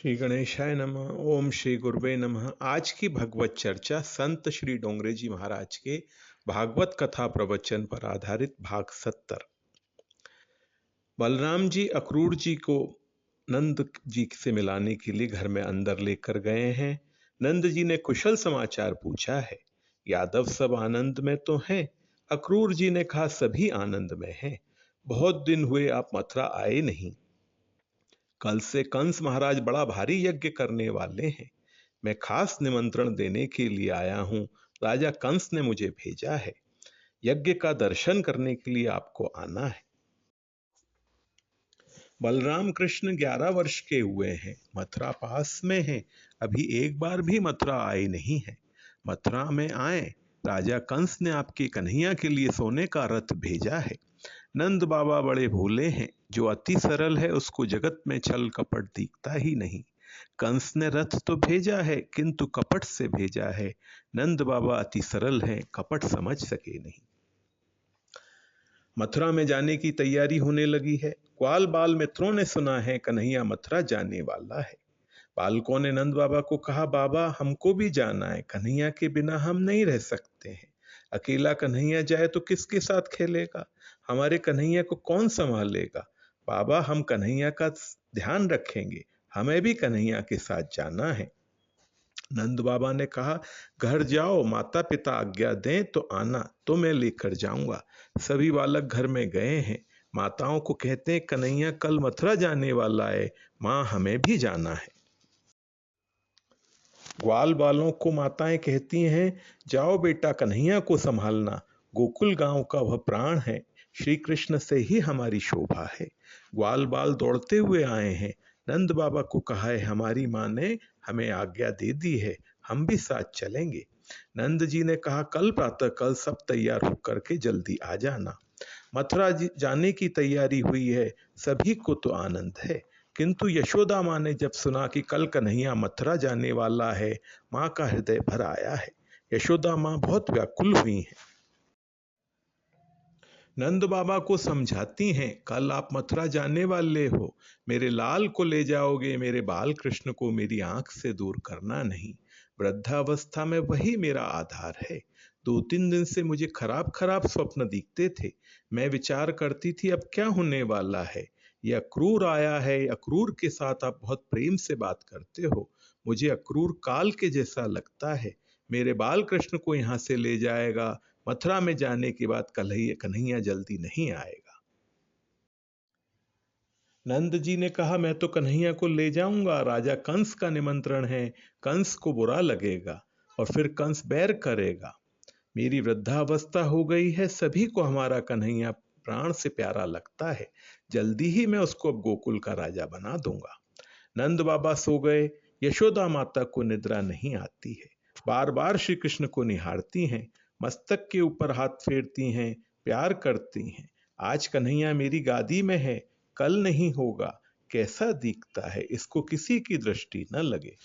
श्री गणेशाय नमः। ओम श्री गुरुवे नमः। आज की भगवत चर्चा संत श्री डोंगरे जी महाराज के भागवत कथा प्रवचन पर आधारित भाग 70। बलराम जी अक्रूर जी को नंद जी से मिलाने के लिए घर में अंदर लेकर गए हैं। नंद जी ने कुशल समाचार पूछा है। यादव सब आनंद में तो हैं। अक्रूर जी ने कहा सभी आनंद में हैं। बहुत दिन हुए आप मथुरा आए नहीं। कल से कंस महाराज बड़ा भारी यज्ञ करने वाले हैं। मैं खास निमंत्रण देने के लिए आया हूं। राजा कंस ने मुझे भेजा है। यज्ञ का दर्शन करने के लिए आपको आना है। बलराम कृष्ण 11 वर्ष के हुए हैं। मथुरा पास में है। अभी एक बार भी मथुरा आए नहीं है। मथुरा में आए। राजा कंस ने आपके कन्हैया के लिए सोने का रथ भेजा है। नंद बाबा बड़े भोले हैं। जो अति सरल है उसको जगत में छल कपट दिखता ही नहीं। कंस ने रथ तो भेजा है किंतु कपट से भेजा है। नंद बाबा अति सरल हैं, कपट समझ सके नहीं। मथुरा में जाने की तैयारी होने लगी है। ग्वाल बाल मित्रों ने सुना है कन्हैया मथुरा जाने वाला है। बालकों ने नंद बाबा को कहा, बाबा हमको भी जाना है। कन्हैया के बिना हम नहीं रह सकते हैं। अकेला कन्हैया जाए तो किसके साथ खेलेगा? हमारे कन्हैया को कौन संभालेगा? बाबा हम कन्हैया का ध्यान रखेंगे। हमें भी कन्हैया के साथ जाना है। नंद बाबा ने कहा, घर जाओ, माता पिता आज्ञा दें तो आना, तो मैं लेकर जाऊंगा। सभी बालक घर में गए हैं। माताओं को कहते हैं कन्हैया कल मथुरा जाने वाला है। माँ हमें भी जाना है। ग्वाल बालों को माताएं कहती हैं, जाओ बेटा कन्हैया को संभालना। गोकुल गांव का वह प्राण है। श्री कृष्ण से ही हमारी शोभा है। ग्वाल बाल दौड़ते हुए आए हैं। नंद बाबा को कहा है हमारी माँ ने हमें आज्ञा दे दी है, हम भी साथ चलेंगे। नंद जी ने कहा कल प्रातः कल सब तैयार होकर के जल्दी आ जाना। मथुरा जाने की तैयारी हुई है। सभी को तो आनंद है, किंतु यशोदा माँ ने जब सुना कि कल कन्हैया मथुरा जाने वाला है, माँ का हृदय भर आया है। यशोदा माँ बहुत व्याकुल हुई हैं। नंद बाबा को समझाती हैं, कल आप मथुरा जाने वाले हो। मेरे लाल को ले जाओगे, मेरे बाल कृष्ण को मेरी आंख से दूर करना नहीं। वृद्धावस्था में वही मेरा आधार है। 2-3 दिन से मुझे खराब खराब स्वप्न दिखते थे। मैं विचार करती थी अब क्या होने वाला है। यह अक्रूर आया है। अक्रूर के साथ आप बहुत प्रेम से बात करते हो। मुझे अक्रूर काल के जैसा लगता है। मेरे बाल कृष्ण को यहाँ से ले जाएगा। मथुरा में जाने के बाद कन्हैया जल्दी नहीं आएगा। नंद जी ने कहा मैं तो कन्हैया को ले जाऊंगा। राजा कंस का निमंत्रण है। कंस को बुरा लगेगा और फिर कंस बैर करेगा। मेरी वृद्धावस्था हो गई है। सभी को हमारा कन्हैया प्राण से प्यारा लगता है। जल्दी ही मैं उसको अब गोकुल का राजा बना दूंगा। नंद बाबा सो गए। यशोदा माता को निद्रा नहीं आती है। बार बार श्री कृष्ण को निहारती हैं। मस्तक के ऊपर हाथ फेरती हैं, प्यार करती हैं। आज कन्हैया मेरी गादी में है, कल नहीं होगा। कैसा दिखता है, इसको किसी की दृष्टि न लगे।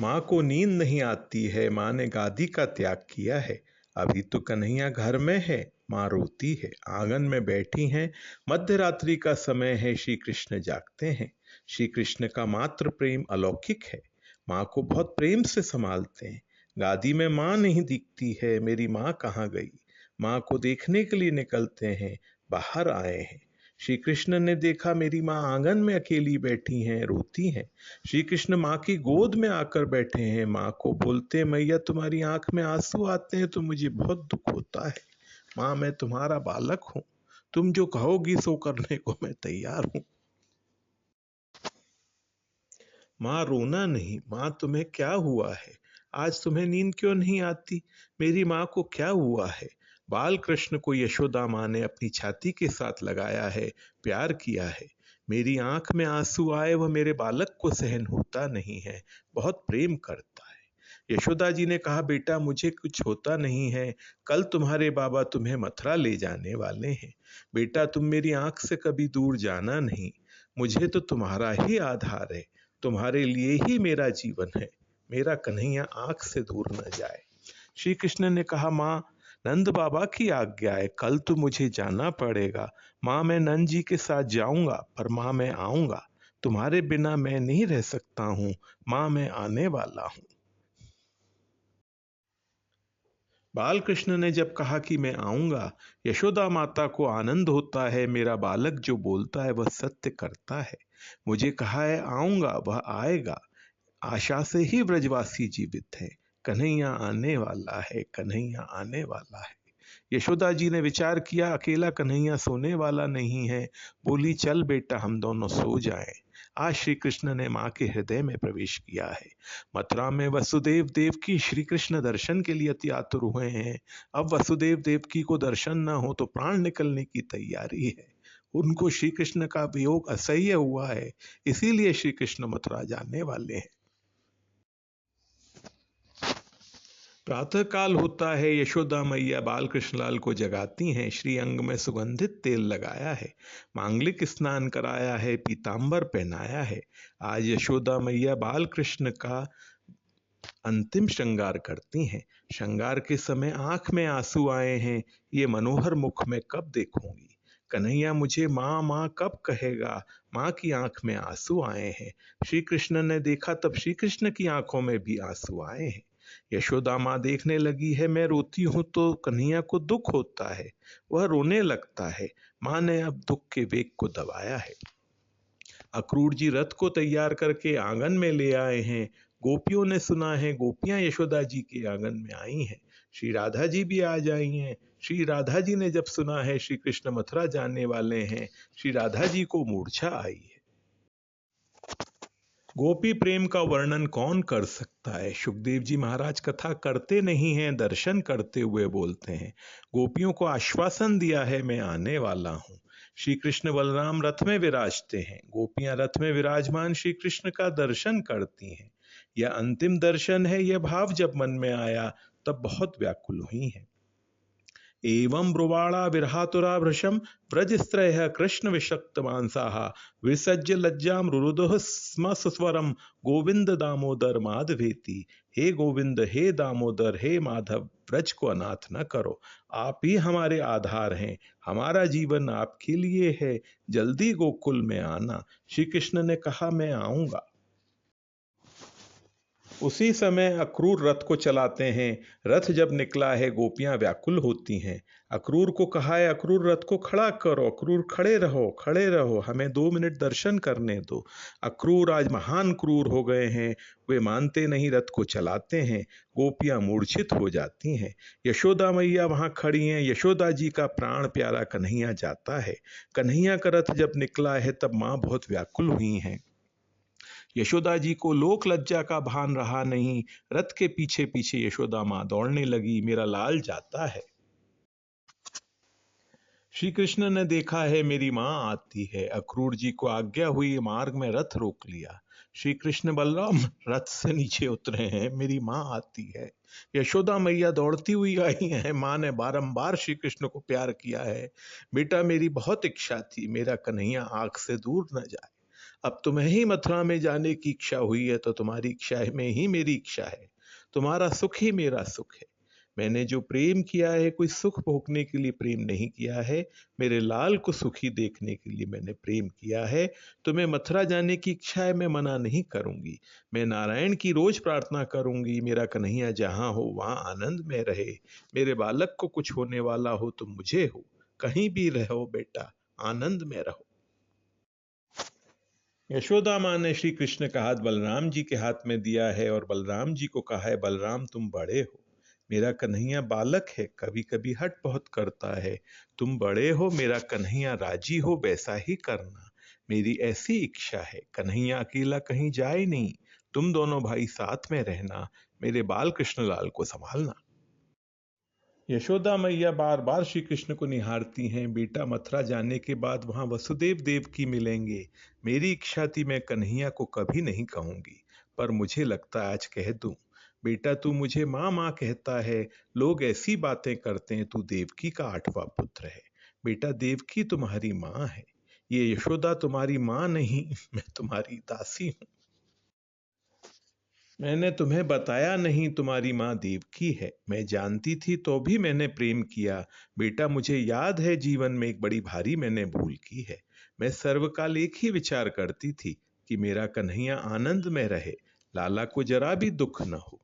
माँ को नींद नहीं आती है। माँ ने गादी का त्याग किया है। अभी तो कन्हैया घर में है। माँ रोती है। आंगन में बैठी हैं। मध्य रात्रि का समय है। श्री कृष्ण जागते हैं। श्री कृष्ण का मात्र प्रेम अलौकिक है। माँ को बहुत प्रेम से संभालते हैं। गादी में माँ नहीं दिखती है। मेरी माँ कहाँ गई? माँ को देखने के लिए निकलते हैं। बाहर आए हैं। श्री कृष्ण ने देखा मेरी माँ आंगन में अकेली बैठी हैं, रोती हैं। श्री कृष्ण माँ की गोद में आकर बैठे हैं। माँ को बोलते, मैया तुम्हारी आंख में आंसू आते हैं तो मुझे बहुत दुख होता है। माँ मैं तुम्हारा बालक हूँ। तुम जो कहोगी सो करने को मैं तैयार हूँ। माँ रोना नहीं। माँ तुम्हें क्या हुआ है? आज तुम्हें नींद क्यों नहीं आती? मेरी माँ को क्या हुआ है? बाल कृष्ण को यशोदा माँ ने अपनी छाती के साथ लगाया है, प्यार किया है। मेरी आंख में आंसू आए वह मेरे बालक को सहन होता नहीं है। बहुत प्रेम करता है। यशोदा जी ने कहा बेटा मुझे कुछ होता नहीं है। कल तुम्हारे बाबा तुम्हें मथुरा ले जाने वाले हैं। बेटा तुम मेरी आंख से कभी दूर जाना नहीं। मुझे तो तुम्हारा ही आधार है। तुम्हारे लिए ही मेरा जीवन है। मेरा कन्हैया आंख से दूर न जाए। श्री कृष्ण ने कहा माँ नंद बाबा की आज्ञा है, कल तो मुझे जाना पड़ेगा। माँ मैं नंद जी के साथ जाऊंगा, पर माँ मैं आऊंगा। तुम्हारे बिना मैं नहीं रह सकता हूँ, माँ मैं आने वाला हूँ। बालकृष्ण ने जब कहा कि मैं आऊंगा, यशोदा माता को आनंद होता है, मेरा बालक जो बोलता है वह सत्य करता है। मुझे कहा है आऊंगा, वह आएगा। आशा से ही ब्रजवासी जीवित है। कन्हैया आने वाला है, कन्हैया आने वाला है। यशोदा जी ने विचार किया, अकेला कन्हैया सोने वाला नहीं है। बोली, चल बेटा हम दोनों सो जाएं। आज श्री कृष्ण ने मां के हृदय में प्रवेश किया है। मथुरा में वसुदेव देवकी श्री कृष्ण दर्शन के लिए अति आतुर हुए हैं। अब वसुदेव देवकी को दर्शन न हो तो प्राण निकलने की तैयारी है। उनको श्री कृष्ण का वियोग असह्य हुआ है, इसीलिए श्री कृष्ण मथुरा जाने वाले हैं। प्रातः काल होता है, यशोदा मैया बाल कृष्णलाल को जगाती हैं। श्री अंग में सुगंधित तेल लगाया है, मांगलिक स्नान कराया है, पीतांबर पहनाया है। आज यशोदा मैया बाल कृष्ण का अंतिम श्रृंगार करती हैं। श्रृंगार के समय आंख में आंसू आए हैं, ये मनोहर मुख में कब देखूंगी। कन्हैया मुझे माँ माँ कब कहेगा, माँ की आंख में आंसू आए हैं। श्री कृष्ण ने देखा तब श्री कृष्ण की आंखों में भी आंसू आए हैं। यशोदा माँ देखने लगी है, मैं रोती हूं तो कन्हैया को दुख होता है, वह रोने लगता है। माँ ने अब दुख के वेग को दबाया है। अक्रूर जी रथ को तैयार करके आंगन में ले आए हैं। गोपियों ने सुना है, गोपियां यशोदा जी के आंगन में आई हैं। श्री राधा जी भी आ जाई हैं। श्री राधा जी ने जब सुना है श्री कृष्ण मथुरा जाने वाले हैं, श्री राधा जी को मूर्छा आई है। गोपी प्रेम का वर्णन कौन कर सकता है। सुखदेव जी महाराज कथा करते नहीं हैं, दर्शन करते हुए बोलते हैं। गोपियों को आश्वासन दिया है, मैं आने वाला हूं। श्री कृष्ण बलराम रथ में विराजते हैं, गोपियां रथ में विराजमान श्री कृष्ण का दर्शन करती हैं। यह अंतिम दर्शन है। यह भाव जब मन में आया तब बहुत व्याकुल हुई हैं। एवं ब्रुवाणा विरहातुरा भृशम व्रजस्त्रयः कृष्ण विषक्त मांसाः विसज्य लज्जाम रुरुदुः स्म सुस्वरम गोविंद दामोदर माधवेति। हे गोविंद, हे दामोदर, हे माधव, ब्रज को अनाथ न करो। आप ही हमारे आधार हैं, हमारा जीवन आपके लिए है। जल्दी गोकुल में आना। श्री कृष्ण ने कहा, मैं आऊंगा। उसी समय अक्रूर रथ को चलाते हैं। रथ जब निकला है, गोपियां व्याकुल होती हैं। अक्रूर को कहा है, अक्रूर रथ को खड़ा करो। अक्रूर, खड़े रहो, खड़े रहो, हमें 2 मिनट दर्शन करने दो। अक्रूर आज महान क्रूर हो गए हैं, वे मानते नहीं, रथ को चलाते हैं। गोपियां मूर्छित हो जाती हैं। यशोदा मैया वहां खड़ी हैं। यशोदा जी का प्राण प्यारा कन्हैया जाता है। कन्हैया का रथ जब निकला है तब मां बहुत व्याकुल हुई हैं। यशोदा जी को लोक लज्जा का भान रहा नहीं। रथ के पीछे पीछे यशोदा मां दौड़ने लगी, मेरा लाल जाता है। श्री कृष्ण ने देखा है, मेरी मां आती है। अक्रूर जी को आज्ञा हुई, मार्ग में रथ रोक लिया। श्री कृष्ण बलराम रथ से नीचे उतरे हैं, मेरी मां आती है। यशोदा मैया दौड़ती हुई आई हैं। मां ने बारंबार श्री कृष्ण को प्यार किया है। बेटा, मेरी बहुत इच्छा थी, मेरा कन्हैया आंख से दूर न जाए। अब तुम्हें ही मथुरा में जाने की इच्छा हुई है तो तुम्हारी इच्छा में ही मेरी इच्छा है। तुम्हारा सुख ही मेरा सुख है। मैंने जो प्रेम किया है, कोई सुख भोगने के लिए प्रेम नहीं किया है। मेरे लाल को सुखी देखने के लिए मैंने प्रेम किया है। तुम्हें मथुरा जाने की इच्छा है, मैं मना नहीं करूंगी। मैं नारायण की रोज प्रार्थना करूंगी, मेरा कन्हैया जहां हो वहां आनंद में रहे। मेरे बालक को कुछ होने वाला हो तो मुझे हो। कहीं भी रहो बेटा, आनंद में रहो। यशोदा माँ ने श्री कृष्ण का हाथ बलराम जी के हाथ में दिया है और बलराम जी को कहा है, बलराम तुम बड़े हो, मेरा कन्हैया बालक है, कभी कभी हट बहुत करता है। तुम बड़े हो, मेरा कन्हैया राजी हो वैसा ही करना। मेरी ऐसी इच्छा है। कन्हैया अकेला कहीं जाए नहीं, तुम दोनों भाई साथ में रहना, मेरे बाल कृष्ण लाल को संभालना। यशोदा मैया बार बार श्री कृष्ण को निहारती हैं। बेटा, मथुरा जाने के बाद वहां वसुदेव देव की मिलेंगे। मेरी इच्छा थी मैं कन्हैया को कभी नहीं कहूंगी, पर मुझे लगता है आज कह दूं। बेटा, तू मुझे माँ माँ कहता है, लोग ऐसी बातें करते हैं, तू देवकी का 8वां पुत्र है। बेटा, देवकी तुम्हारी माँ है, ये यशोदा तुम्हारी माँ नहीं, मैं तुम्हारी दासी हूं। मैंने तुम्हें बताया नहीं, तुम्हारी माँ देवकी है। मैं जानती थी तो भी मैंने प्रेम किया। बेटा, मुझे याद है जीवन में एक बड़ी भारी मैंने भूल की है। मैं सर्वकाल एक ही विचार करती थी, कि मेरा कन्हैया आनंद में रहे, लाला को जरा भी दुख न हो।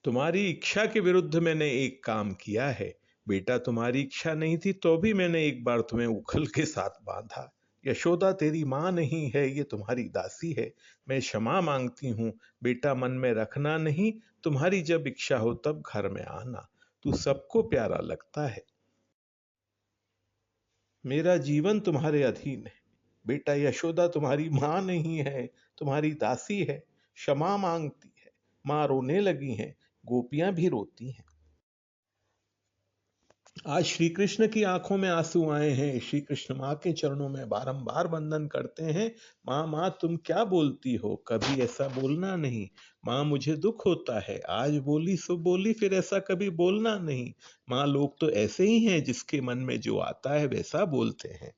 तुम्हारी इच्छा के विरुद्ध मैंने एक काम किया है बेटा, तुम्हारी इच्छा नहीं थी तो भी मैंने एक बार तुम्हें उखल के साथ बांधा। यशोदा तेरी मां नहीं है, ये तुम्हारी दासी है। मैं क्षमा मांगती हूं बेटा, मन में रखना नहीं, तुम्हारी जब इच्छा हो तब घर में आना, तू सबको प्यारा लगता है। मेरा जीवन तुम्हारे अधीन है बेटा, यशोदा तुम्हारी मां नहीं है, तुम्हारी दासी है। क्षमा मांगती है। मां रोने लगी हैं, गोपियां भी रोती हैं। आज श्री कृष्ण की आंखों में आंसू आए हैं। श्री कृष्ण मां के चरणों में बारंबार वंदन करते हैं। मां मां तुम क्या बोलती हो, कभी ऐसा बोलना नहीं। मां मुझे दुख होता है, आज बोली सो बोली, फिर ऐसा कभी बोलना नहीं। मां लोग तो ऐसे ही हैं, जिसके मन में जो आता है वैसा बोलते हैं।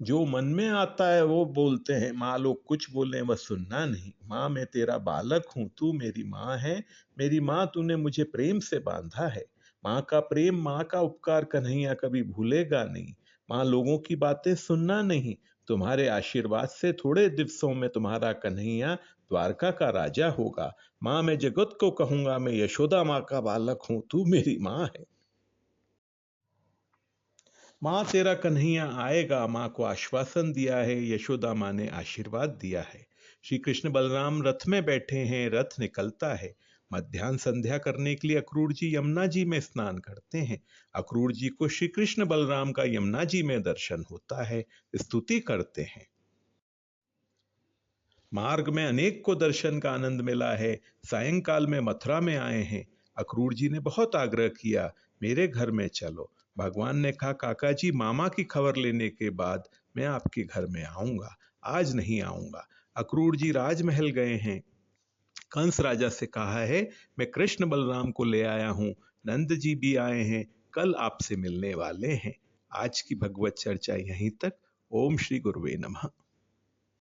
जो मन में आता है वो बोलते हैं। माँ लोग कुछ बोले वह सुनना नहीं। माँ मैं तेरा बालक हूं, तू मेरी माँ है। मेरी माँ तूने मुझे प्रेम से बांधा है। माँ का प्रेम, माँ का उपकार कन्हैया कभी भूलेगा नहीं। माँ लोगों की बातें सुनना नहीं। तुम्हारे आशीर्वाद से थोड़े दिवसों में तुम्हारा कन्हैया द्वारका का राजा होगा। माँ मैं जगत को कहूंगा, मैं यशोदा माँ का बालक हूं, तू मेरी माँ है। माँ तेरा कन्हैया आएगा, माँ को आश्वासन दिया है। यशोदा माँ ने आशीर्वाद दिया है। श्री कृष्ण बलराम रथ में बैठे हैं, रथ निकलता है। मध्याह्न संध्या करने के लिए अक्रूर जी यमुना जी में स्नान करते हैं। अक्रूर जी को श्री कृष्ण बलराम का यमुना जी में दर्शन होता है, स्तुति करते हैं। मार्ग में अनेक को दर्शन का आनंद मिला है। सायंकाल में मथुरा में आए हैं। अक्रूर जी ने बहुत आग्रह किया, मेरे घर में चलो। भगवान ने कहा, काका जी मामा की खबर लेने के बाद मैं आपके घर में आऊंगा, आज नहीं आऊंगा। अक्रूर जी राजमहल गए हैं। कंस राजा से कहा है, मैं कृष्ण बलराम को ले आया हूं, नंद जी भी आए हैं, कल आपसे मिलने वाले हैं। आज की भगवत चर्चा यहीं तक। ओम श्री गुरुवे नमः।